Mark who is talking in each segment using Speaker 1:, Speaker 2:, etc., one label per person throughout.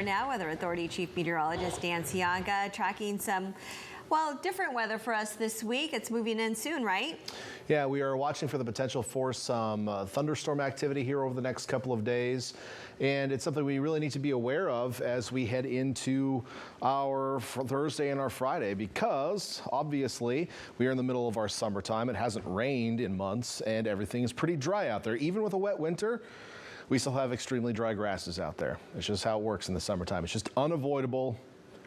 Speaker 1: weather now. Weather Authority Chief Meteorologist Dan Cianca tracking some, well, different weather for us this week. It's moving in soon, right?
Speaker 2: Yeah, we are watching for the potential for some thunderstorm activity here over the next couple of days. And it's something we really need to be aware of as we head into our Thursday and our Friday, because obviously we are in the middle of our summertime. It hasn't rained in months and everything is pretty dry out there. Even with a wet winter, we still have extremely dry grasses out there. It's just how it works in the summertime. It's just unavoidable.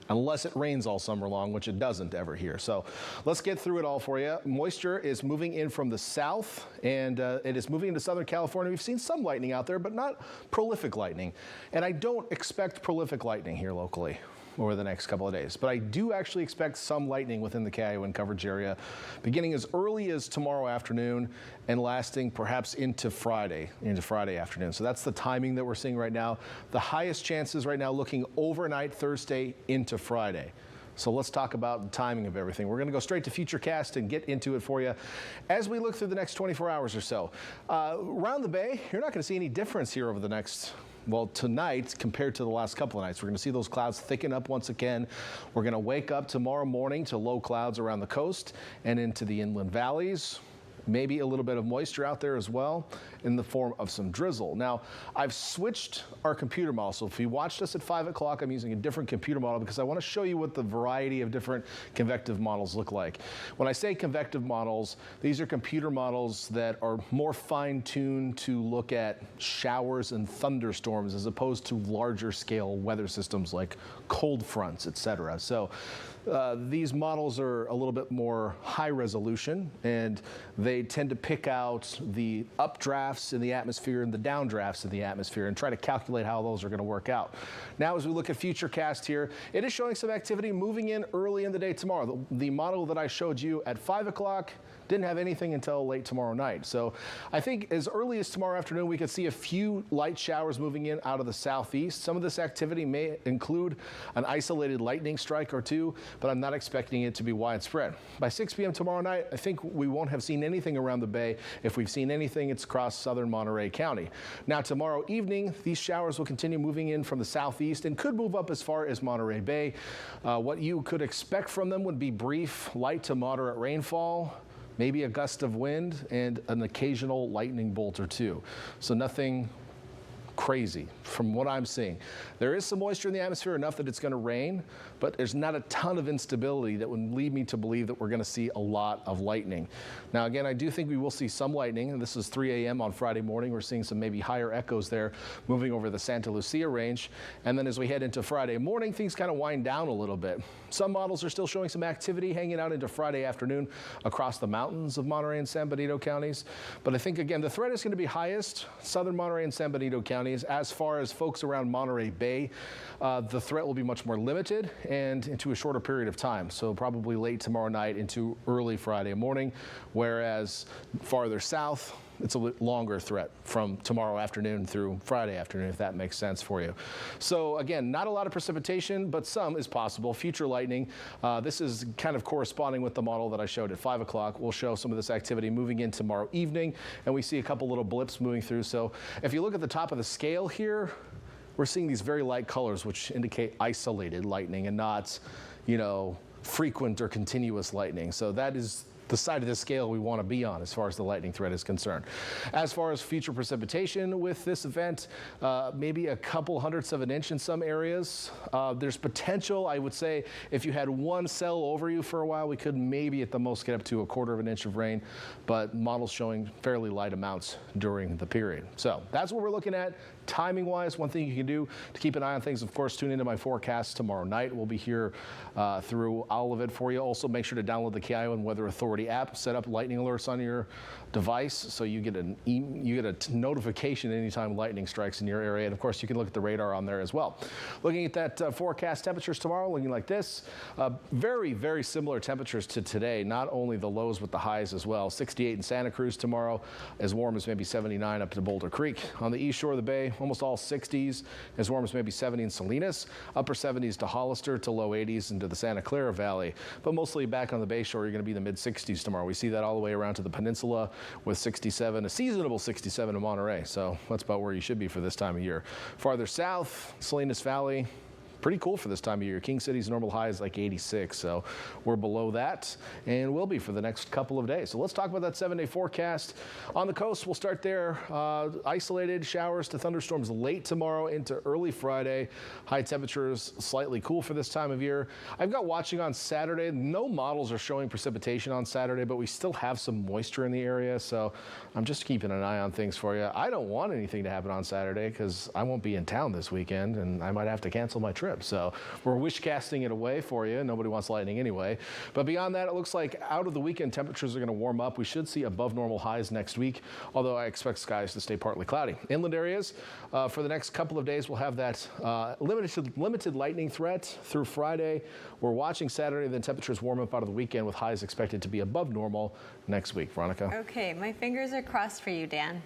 Speaker 2: Unless it rains all summer long, which it doesn't ever here. So let's get through it all for you. Moisture is moving in from the south, and it is moving into Southern California. We've seen some lightning out there, but not prolific lightning. And I don't expect prolific lightning here locally over the next couple of days. But I do actually expect some lightning within the Cayuga coverage area, beginning as early as tomorrow afternoon and lasting perhaps into Friday afternoon. So that's the timing that we're seeing right now. The highest chances right now looking overnight Thursday into Friday. So let's talk about the timing of everything. We're going to go straight to Futurecast and get into it for you as we look through the next 24 hours or so. Around the bay, you're not going to see any difference here over the next, well, tonight compared to the last couple of nights. We're going to see those clouds thicken up once again. We're going to wake up tomorrow morning to low clouds around the coast and into the inland valleys. Maybe a little bit of moisture out there as well in the form of some drizzle. Now, I've switched our computer model. So if you watched us at 5 o'clock, I'm using a different computer model because I want to show you what the variety of different convective models look like. When I say convective models, these are computer models that are more fine-tuned to look at showers and thunderstorms as opposed to larger scale weather systems like cold fronts, etc. So these models are a little bit more high resolution, and they tend to pick out the updrafts in the atmosphere and the downdrafts in the atmosphere and try to calculate how those are going to work out. Now, as we look at Futurecast here, it is showing some activity moving in early in the day tomorrow. The model that I showed you at 5 o'clock didn't have anything until late tomorrow night. So I think as early as tomorrow afternoon, we could see a few light showers moving in out of the southeast. Some of this activity may include an isolated lightning strike or two, but I'm not expecting it to be widespread. By 6 p.m. tomorrow night, I think we won't have seen anything around the bay. If we've seen anything, it's across southern Monterey County. Now, tomorrow evening, these showers will continue moving in from the southeast and could move up as far as Monterey Bay. What you could expect from them would be brief, light to moderate rainfall, maybe a gust of wind, and an occasional lightning bolt or two. So nothing crazy from what I'm seeing. There is some moisture in the atmosphere, enough that it's going to rain, but there's not a ton of instability that would lead me to believe that we're going to see a lot of lightning. Now, again, I do think we will see some lightning, and this is 3 a.m. on Friday morning. We're seeing some maybe higher echoes there moving over the Santa Lucia range. And then as we head into Friday morning, things kind of wind down a little bit. Some models are still showing some activity hanging out into Friday afternoon across the mountains of Monterey and San Benito counties. But I think, again, the threat is going to be highest southern Monterey and San Benito counties. As far as folks around Monterey Bay, the threat will be much more limited and into a shorter period of time. So probably late tomorrow night into early Friday morning, whereas farther south, it's a longer threat from tomorrow afternoon through Friday afternoon, if that makes sense for you. So again, not a lot of precipitation, but some is possible. Future lightning. This is kind of corresponding with the model that I showed at 5 o'clock. We'll show some of this activity moving in tomorrow evening, and we see a couple little blips moving through. So if you look at the top of the scale here, we're seeing these very light colors, which indicate isolated lightning and not, you know, frequent or continuous lightning. So that is the side of the scale we want to be on as far as the lightning threat is concerned. As far as future precipitation with this event, maybe a couple hundredths of an inch in some areas. There's potential, I would say, if you had one cell over you for a while, we could maybe at the most get up to a quarter of an inch of rain, but models showing fairly light amounts during the period. So that's what we're looking at. Timing wise, one thing you can do to keep an eye on things, of course, tune into my forecast tomorrow night. We'll be here through all of it for you. Also, make sure to download the Cayuga Weather Authority app, set up lightning alerts on your device so you get a notification anytime lightning strikes in your area. And of course, you can look at the radar on there as well. Looking at that forecast temperatures tomorrow, looking like this. Very, very similar temperatures to today, not only the lows but the highs as well. 68 in Santa Cruz tomorrow, as warm as maybe 79 up to Boulder Creek. On the east shore of the bay, almost all 60s, as warm as maybe 70 in Salinas, upper 70s to Hollister, to low 80s into the Santa Clara Valley. But mostly back on the bay shore, you're going to be in the mid 60s 60s tomorrow. We see that all the way around to the peninsula with 67, a seasonable 67 in Monterey. So that's about where you should be for this time of year. Farther south, Salinas Valley, pretty cool for this time of year. King City's normal high is like 86, so we're below that and will be for the next couple of days. So let's talk about that 7-day forecast. On the coast, we'll start there. Isolated showers to thunderstorms late tomorrow into early Friday. High temperatures slightly cool for this time of year. I've got watching on Saturday. No models are showing precipitation on Saturday, but we still have some moisture in the area, so I'm just keeping an eye on things for you. I don't want anything to happen on Saturday because I won't be in town this weekend and I might have to cancel my trip. So we're wish casting it away for you. Nobody wants lightning anyway. But beyond that, it looks like out of the weekend, temperatures are going to warm up. We should see above normal highs next week, although I expect skies to stay partly cloudy. Inland areas, for the next couple of days, we'll have that limited lightning threat through Friday. We're watching Saturday, then temperatures warm up out of the weekend with highs expected to be above normal next week. Veronica?
Speaker 1: Okay, my fingers are crossed for you, Dan.